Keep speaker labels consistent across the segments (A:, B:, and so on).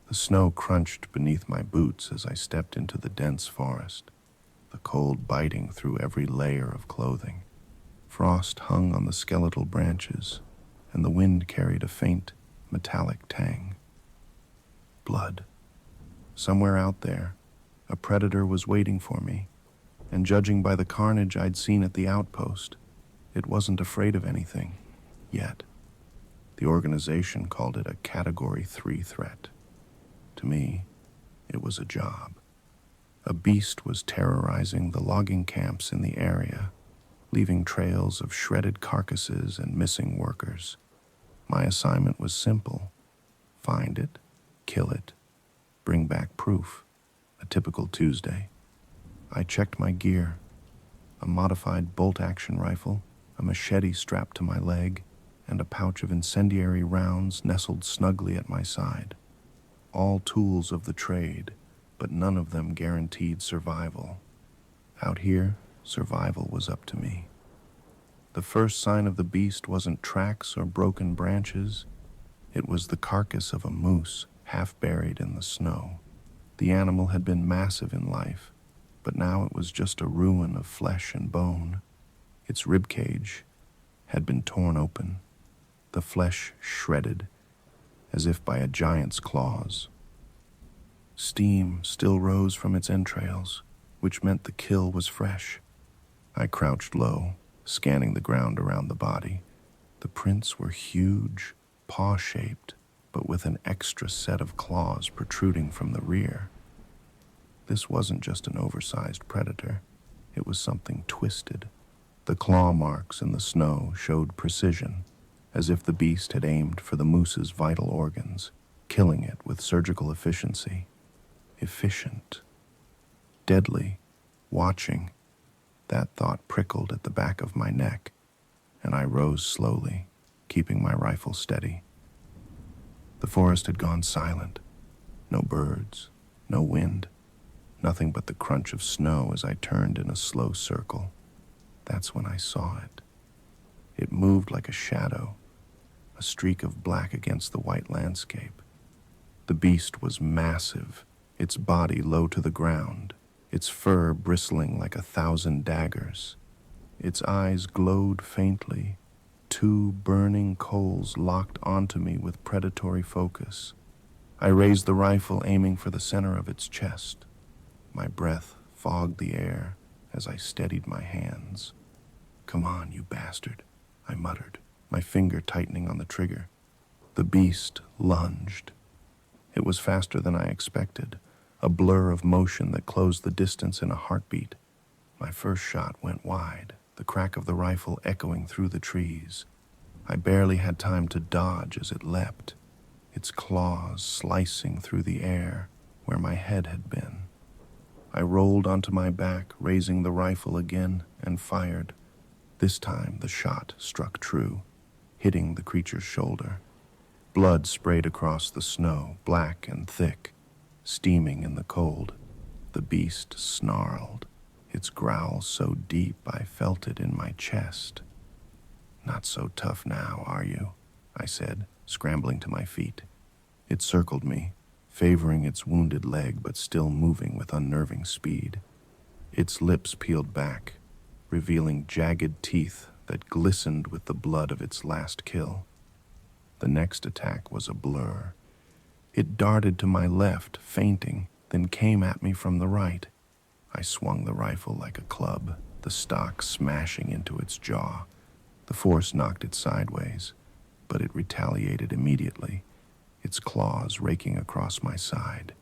A: The snow crunched beneath my boots as I stepped into the dense forest, the cold biting through every layer of clothing. Frost hung on the skeletal branches, and the wind carried a faint, metallic tang. Blood. Somewhere out there, a predator was waiting for me, and judging by the carnage I'd seen at the outpost, it wasn't afraid of anything, yet. The organization called it a Category 3 threat. To me, it was a job. A beast was terrorizing the logging camps in the area, leaving trails of shredded carcasses and missing workers. My assignment was simple: find it, kill it, bring back proof. A typical Tuesday. I checked my gear: a modified bolt-action rifle, a machete strapped to my leg, and a pouch of incendiary rounds nestled snugly at my side. All tools of the trade, but none of them guaranteed survival. Out here, survival was up to me. The first sign of the beast wasn't tracks or broken branches. It was the carcass of a moose, half buried in the snow. The animal had been massive in life, but now it was just a ruin of flesh and bone. Its ribcage had been torn open, the flesh shredded, as if by a giant's claws. Steam still rose from its entrails, which meant the kill was fresh. I crouched low, scanning the ground around the body. The prints were huge, paw-shaped, but with an extra set of claws protruding from the rear. This wasn't just an oversized predator. It was something twisted. The claw marks in the snow showed precision, as if the beast had aimed for the moose's vital organs, killing it with surgical efficiency. Efficient. Deadly. Watching. That thought prickled at the back of my neck, and I rose slowly, keeping my rifle steady. The forest had gone silent. No birds, no wind, nothing but the crunch of snow as I turned in a slow circle. That's when I saw it. It moved like a shadow, a streak of black against the white landscape. The beast was massive, its body low to the ground, its fur bristling like 1,000 daggers. Its eyes glowed faintly, 2 burning coals locked onto me with predatory focus. I raised the rifle, aiming for the center of its chest. My breath fogged the air as I steadied my hands. "Come on, you bastard," I muttered, my finger tightening on the trigger. The beast lunged. It was faster than I expected, a blur of motion that closed the distance in a heartbeat. My first shot went wide, the crack of the rifle echoing through the trees. I barely had time to dodge as it leapt, its claws slicing through the air where my head had been. I rolled onto my back, raising the rifle again, and fired. This time the shot struck true, hitting the creature's shoulder. Blood sprayed across the snow, black and thick, steaming in the cold. The beast snarled, its growl so deep I felt it in my chest. "Not so tough now, are you?" I said, scrambling to my feet. It circled me, favoring its wounded leg but still moving with unnerving speed. Its lips peeled back, revealing jagged teeth that glistened with the blood of its last kill. The next attack was a blur. It darted to my left, feinting, then came at me from the right. I swung the rifle like a club, the stock smashing into its jaw. The force knocked it sideways, but it retaliated immediately, its claws raking across my side.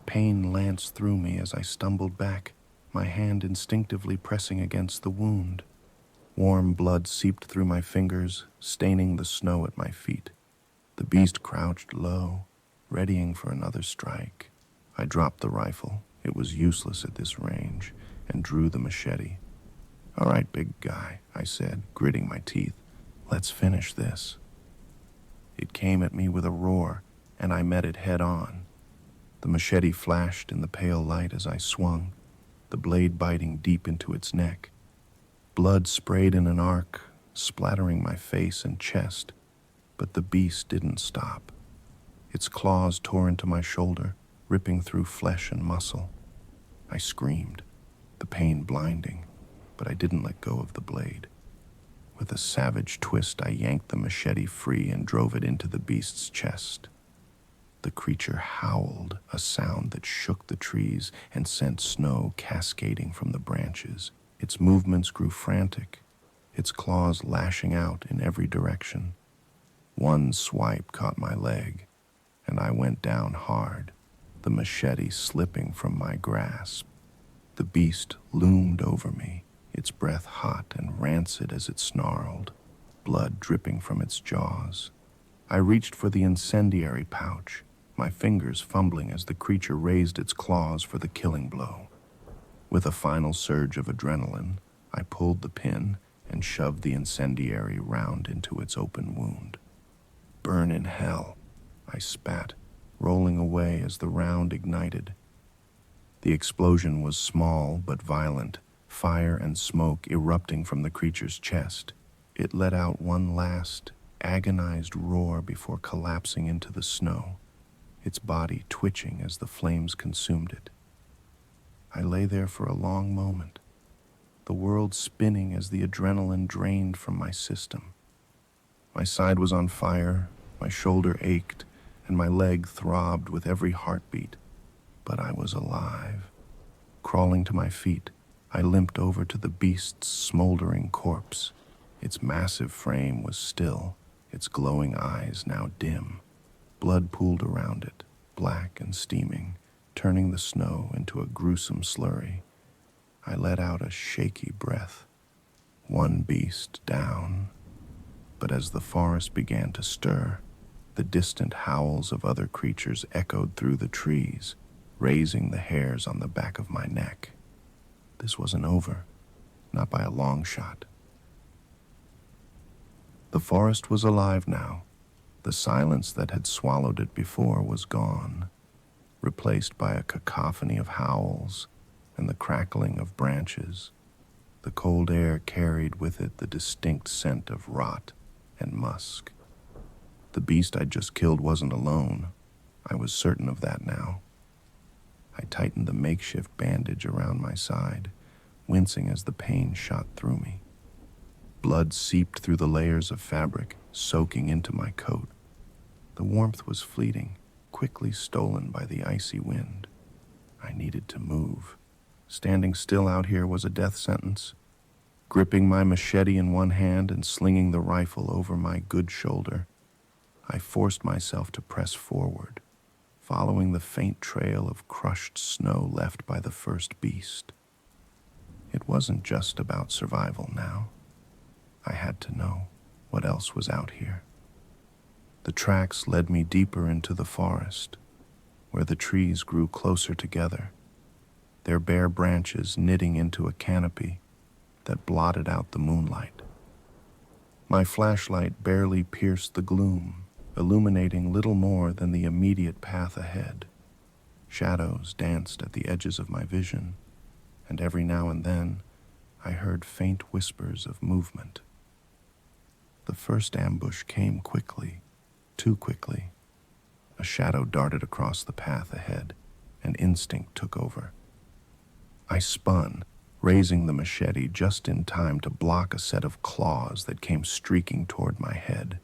A: Pain lanced through me as I stumbled back, my hand instinctively pressing against the wound. Warm blood seeped through my fingers, staining the snow at my feet. The beast crouched low, readying for another strike. I dropped the rifle. It was useless at this range, and drew the machete. "All right, big guy," I said, gritting my teeth. "Let's finish this." It came at me with a roar, and I met it head on. The machete flashed in the pale light as I swung, the blade biting deep into its neck. Blood sprayed in an arc, splattering my face and chest, but the beast didn't stop. Its claws tore into my shoulder, ripping through flesh and muscle. I screamed, the pain blinding, but I didn't let go of the blade. With a savage twist, I yanked the machete free and drove it into the beast's chest. The creature howled, a sound that shook the trees and sent snow cascading from the branches. Its movements grew frantic, its claws lashing out in every direction. One swipe caught my leg, and I went down hard, the machete slipping from my grasp. The beast loomed over me, its breath hot and rancid as it snarled, blood dripping from its jaws. I reached for the incendiary pouch, my fingers fumbling as the creature raised its claws for the killing blow. With a final surge of adrenaline, I pulled the pin and shoved the incendiary round into its open wound. "Burn in hell," I spat, rolling away as the round ignited. The explosion was small but violent, fire and smoke erupting from the creature's chest. It let out one last, agonized roar before collapsing into the snow, its body twitching as the flames consumed it. I lay there for a long moment, the world spinning as the adrenaline drained from my system. My side was on fire, my shoulder ached, and my leg throbbed with every heartbeat. But I was alive. Crawling to my feet, I limped over to the beast's smoldering corpse. Its massive frame was still, its glowing eyes now dim. Blood pooled around it, black and steaming, turning the snow into a gruesome slurry. I let out a shaky breath. One beast down. But as the forest began to stir, the distant howls of other creatures echoed through the trees, raising the hairs on the back of my neck. This wasn't over, not by a long shot. The forest was alive now. The silence that had swallowed it before was gone, replaced by a cacophony of howls and the crackling of branches. The cold air carried with it the distinct scent of rot and musk. The beast I'd just killed wasn't alone. I was certain of that now. I tightened the makeshift bandage around my side, wincing as the pain shot through me. Blood seeped through the layers of fabric, soaking into my coat. The warmth was fleeting, quickly stolen by the icy wind. I needed to move. Standing still out here was a death sentence. Gripping my machete in one hand and slinging the rifle over my good shoulder, I forced myself to press forward, following the faint trail of crushed snow left by the first beast. It wasn't just about survival now. I had to know what else was out here. The tracks led me deeper into the forest, where the trees grew closer together, their bare branches knitting into a canopy that blotted out the moonlight. My flashlight barely pierced the gloom, illuminating little more than the immediate path ahead. Shadows danced at the edges of my vision, and every now and then I heard faint whispers of movement. The first ambush came quickly, too quickly. A shadow darted across the path ahead, and instinct took over. I spun, raising the machete just in time to block a set of claws that came streaking toward my head.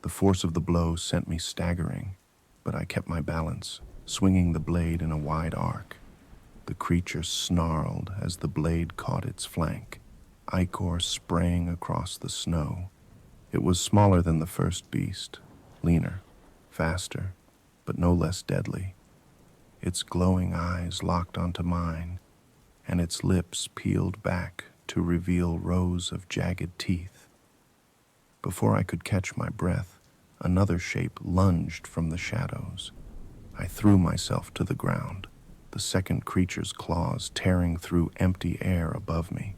A: The force of the blow sent me staggering, but I kept my balance, swinging the blade in a wide arc. The creature snarled as the blade caught its flank, ichor spraying across the snow. It was smaller than the first beast, leaner, faster, but no less deadly. Its glowing eyes locked onto mine, and its lips peeled back to reveal rows of jagged teeth. Before I could catch my breath, another shape lunged from the shadows. I threw myself to the ground, the second creature's claws tearing through empty air above me.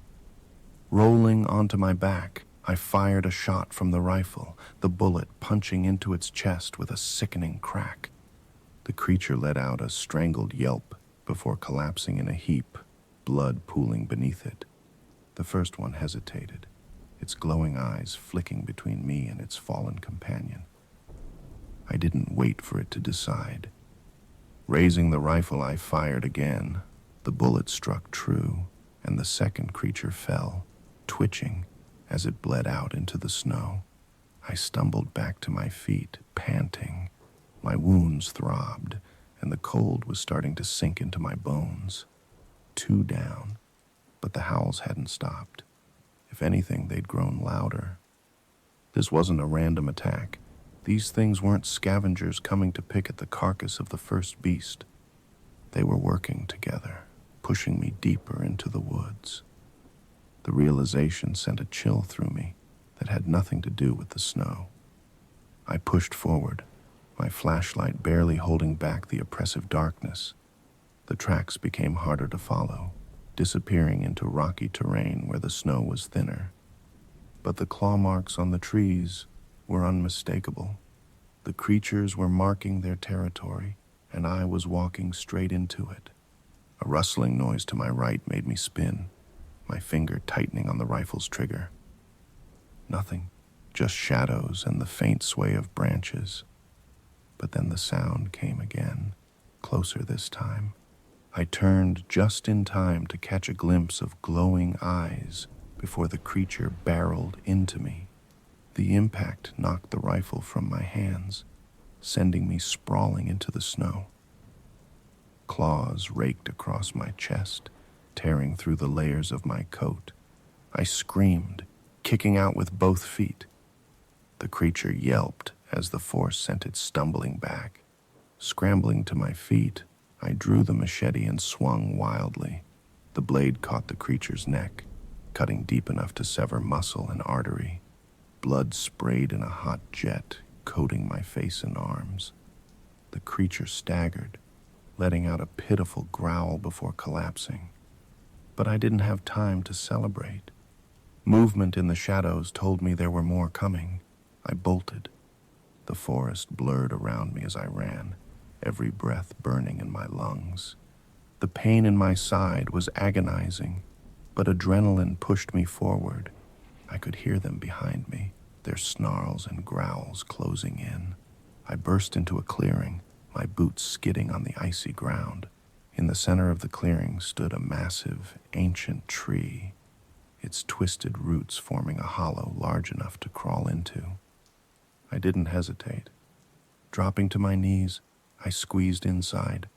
A: Rolling onto my back, I fired a shot from the rifle, the bullet punching into its chest with a sickening crack. The creature let out a strangled yelp before collapsing in a heap, blood pooling beneath it. The first one hesitated, its glowing eyes flicking between me and its fallen companion. I didn't wait for it to decide. Raising the rifle, I fired again. The bullet struck true, and the second creature fell, twitching as it bled out into the snow. I stumbled back to my feet, panting. My wounds throbbed, and the cold was starting to sink into my bones. Two down, but the howls hadn't stopped. If anything, they'd grown louder. This wasn't a random attack. These things weren't scavengers coming to pick at the carcass of the first beast. They were working together, pushing me deeper into the woods. The realization sent a chill through me that had nothing to do with the snow. I pushed forward, my flashlight barely holding back the oppressive darkness. The tracks became harder to follow, disappearing into rocky terrain where the snow was thinner. But the claw marks on the trees were unmistakable. The creatures were marking their territory, and I was walking straight into it. A rustling noise to my right made me spin, my finger tightening on the rifle's trigger. Nothing, just shadows and the faint sway of branches. But then the sound came again, closer this time. I turned just in time to catch a glimpse of glowing eyes before the creature barreled into me. The impact knocked the rifle from my hands, sending me sprawling into the snow. Claws raked across my chest, tearing through the layers of my coat. I screamed, kicking out with both feet. The creature yelped as the force sent it stumbling back. Scrambling to my feet, I drew the machete and swung wildly. The blade caught the creature's neck, cutting deep enough to sever muscle and artery. Blood sprayed in a hot jet, coating my face and arms. The creature staggered, letting out a pitiful growl before collapsing. But I didn't have time to celebrate. Movement in the shadows told me there were more coming. I bolted. The forest blurred around me as I ran, every breath burning in my lungs. The pain in my side was agonizing, but adrenaline pushed me forward. I could hear them behind me, their snarls and growls closing in. I burst into a clearing, my boots skidding on the icy ground. In the center of the clearing stood a massive, ancient tree, its twisted roots forming a hollow large enough to crawl into. I didn't hesitate. Dropping to my knees, I squeezed inside,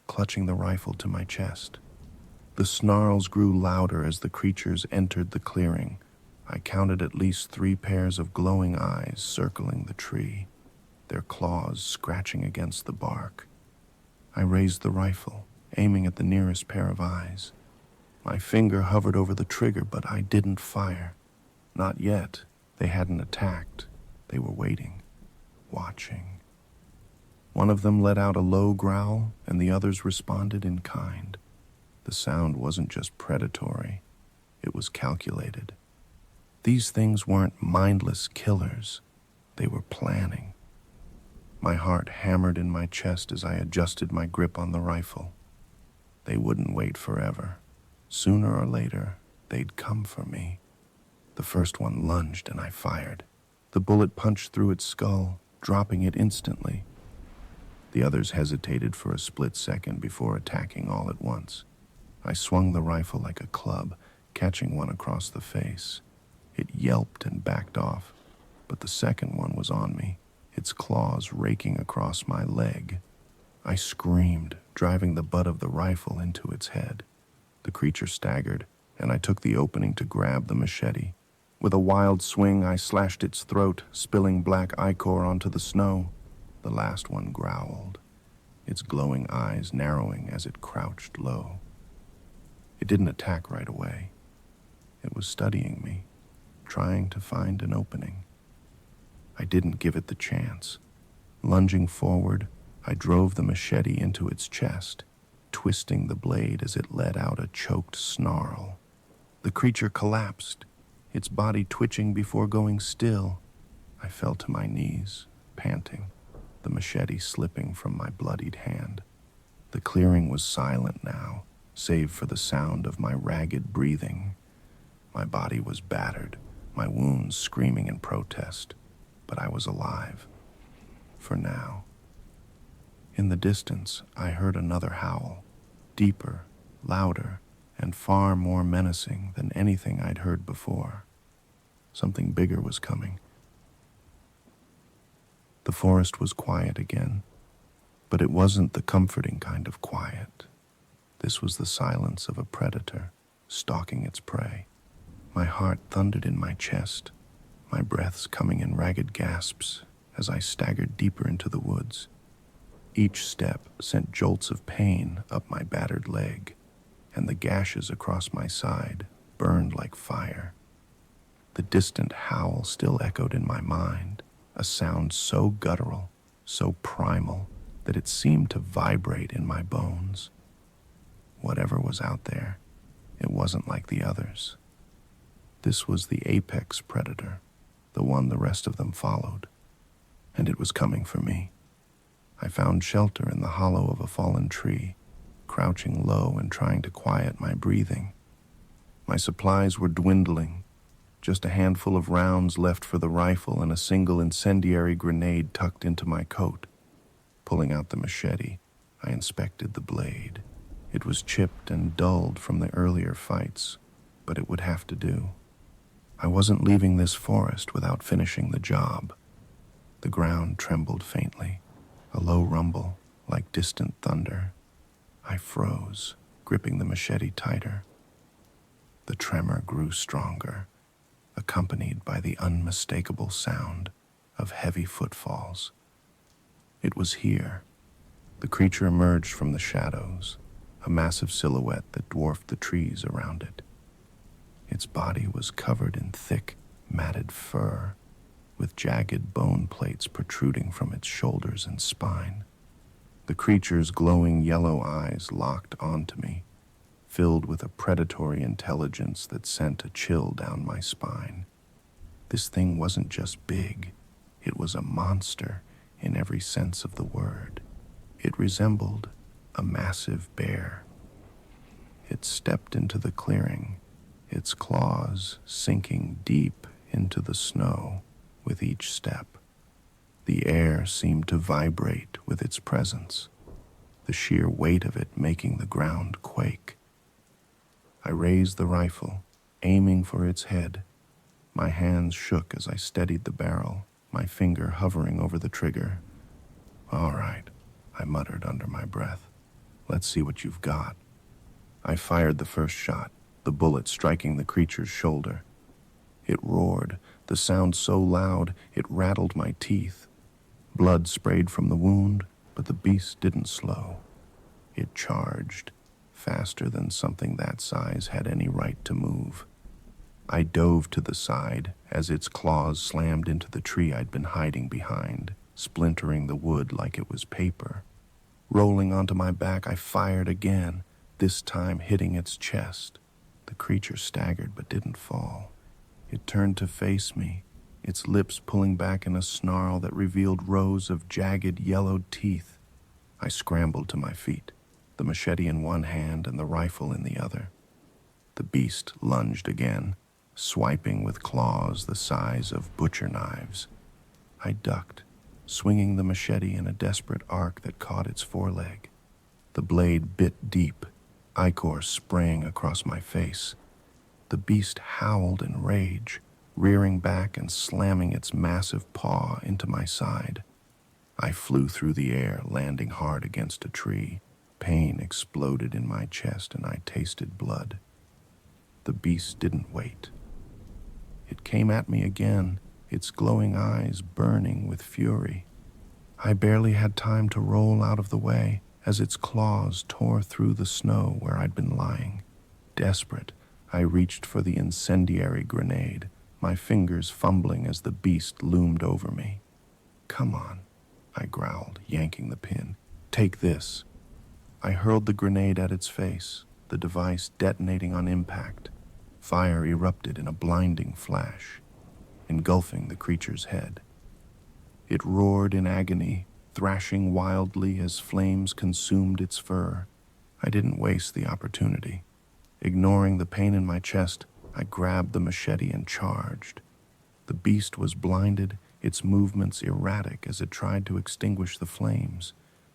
A: clutching the rifle to my chest. The snarls grew louder as the creatures entered the clearing. I counted at least 3 pairs of glowing eyes circling the tree, their claws scratching against the bark. I raised the rifle, aiming at the nearest pair of eyes. My finger hovered over the trigger, but I didn't fire. Not yet. They hadn't attacked. They were waiting, watching. One of them let out a low growl, and the others responded in kind. The sound wasn't just predatory. It was calculated. These things weren't mindless killers. They were planning. My heart hammered in my chest as I adjusted my grip on the rifle. They wouldn't wait forever. Sooner or later, they'd come for me. The first one lunged and I fired. The bullet punched through its skull, dropping it instantly. The others hesitated for a split second before attacking all at once. I swung the rifle like a club, catching one across the face. It yelped and backed off, but the second one was on me, its claws raking across my leg. I screamed, driving the butt of the rifle into its head. The creature staggered, and I took the opening to grab the machete. With a wild swing, I slashed its throat, spilling black ichor onto the snow. The last one growled, its glowing eyes narrowing as it crouched low. It didn't attack right away. It was studying me, trying to find an opening. I didn't give it the chance. Lunging forward, I drove the machete into its chest, twisting the blade as it let out a choked snarl. The creature collapsed, its body twitching before going still. I fell to my knees, panting, the machete slipping from my bloodied hand. The clearing was silent now, save for the sound of my ragged breathing. My body was battered, my wounds screaming in protest, but I was alive. for now. In the distance, I heard another howl, deeper, louder, and far more menacing than anything I'd heard before. Something bigger was coming. The forest was quiet again, but it wasn't the comforting kind of quiet. This was the silence of a predator stalking its prey. My heart thundered in my chest, my breaths coming in ragged gasps as I staggered deeper into the woods. Each step sent jolts of pain up my battered leg, and the gashes across my side burned like fire. The distant howl still echoed in my mind, a sound so guttural, so primal, that it seemed to vibrate in my bones. Whatever was out there, it wasn't like the others. This was the apex predator, the one the rest of them followed, and it was coming for me. I found shelter in the hollow of a fallen tree, crouching low and trying to quiet my breathing. My supplies were dwindling, just a handful of rounds left for the rifle and a single incendiary grenade tucked into my coat. Pulling out the machete, I inspected the blade. It was chipped and dulled from the earlier fights, but it would have to do. I wasn't leaving this forest without finishing the job. The ground trembled faintly, a low rumble like distant thunder. I froze, gripping the machete tighter. The tremor grew stronger, accompanied by the unmistakable sound of heavy footfalls. It was here. The creature emerged from the shadows, a massive silhouette that dwarfed the trees around it. Its body was covered in thick, matted fur, with jagged bone plates protruding from its shoulders and spine. The creature's glowing yellow eyes locked onto me, filled with a predatory intelligence that sent a chill down my spine. This thing wasn't just big, it was a monster in every sense of the word. It resembled a massive bear. It stepped into the clearing, its claws sinking deep into the snow with each step. The air seemed to vibrate with its presence, the sheer weight of it making the ground quake. I raised the rifle, aiming for its head. My hands shook as I steadied the barrel, my finger hovering over the trigger. "All right," I muttered under my breath. "Let's see what you've got." I fired the first shot, the bullet striking the creature's shoulder. It roared, the sound so loud it rattled my teeth. Blood sprayed from the wound, but the beast didn't slow. It charged, faster than something that size had any right to move. I dove to the side as its claws slammed into the tree I'd been hiding behind, splintering the wood like it was paper. Rolling onto my back, I fired again, this time hitting its chest. The creature staggered but didn't fall. It turned to face me, its lips pulling back in a snarl that revealed rows of jagged, yellowed teeth. I scrambled to my feet, the machete in one hand and the rifle in the other. The beast lunged again, swiping with claws the size of butcher knives. I ducked, swinging the machete in a desperate arc that caught its foreleg. The blade bit deep, ichor spraying across my face. The beast howled in rage, rearing back and slamming its massive paw into my side. I flew through the air, landing hard against a tree. Pain exploded in my chest and I tasted blood. The beast didn't wait. It came at me again, its glowing eyes burning with fury. I barely had time to roll out of the way as its claws tore through the snow where I'd been lying. Desperate, I reached for the incendiary grenade, my fingers fumbling as the beast loomed over me. "Come on," I growled, yanking the pin. "Take this." I hurled the grenade at its face, the device detonating on impact. Fire erupted in a blinding flash, engulfing the creature's head. It roared in agony, thrashing wildly as flames consumed its fur. I didn't waste the opportunity. Ignoring the pain in my chest, I grabbed the machete and charged. The beast was blinded, its movements erratic as it tried to extinguish the flames.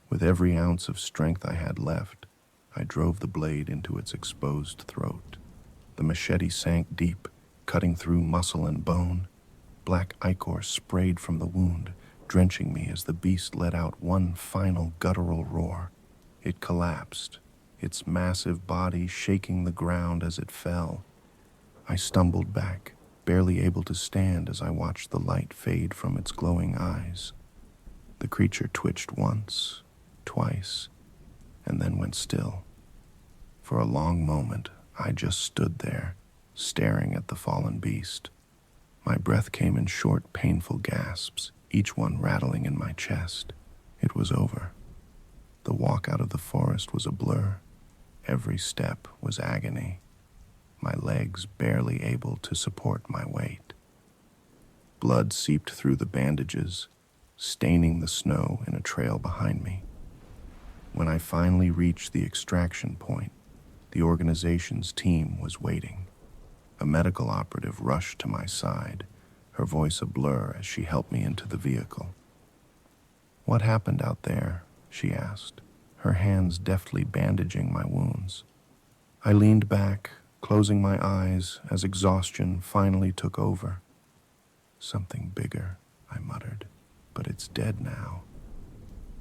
A: With every ounce of strength I had left, I drove the blade into its exposed throat. The machete sank deep, cutting through muscle and bone. Black ichor sprayed from the wound, drenching me as the beast let out one final guttural roar. It collapsed, its massive body shaking the ground as it fell. I stumbled back, barely able to stand as I watched the light fade from its glowing eyes. The creature twitched once, twice, and then went still. For a long moment, I just stood there, staring at the fallen beast. My breath came in short, painful gasps, each one rattling in my chest. It was over. The walk out of the forest was a blur. Every step was agony, my legs barely able to support my weight. Blood seeped through the bandages, staining the snow in a trail behind me. When I finally reached the extraction point, the organization's team was waiting. A medical operative rushed to my side, her voice a blur as she helped me into the vehicle. "What happened out there?" she asked, her hands deftly bandaging my wounds. I leaned back, closing my eyes as exhaustion finally took over. "Something bigger," I muttered, "but it's dead now."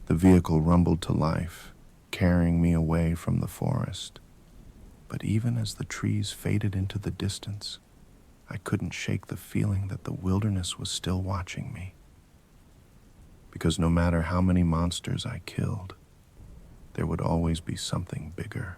A: The vehicle rumbled to life, carrying me away from the forest. But even as the trees faded into the distance, I couldn't shake the feeling that the wilderness was still watching me. Because no matter how many monsters I killed, there would always be something bigger.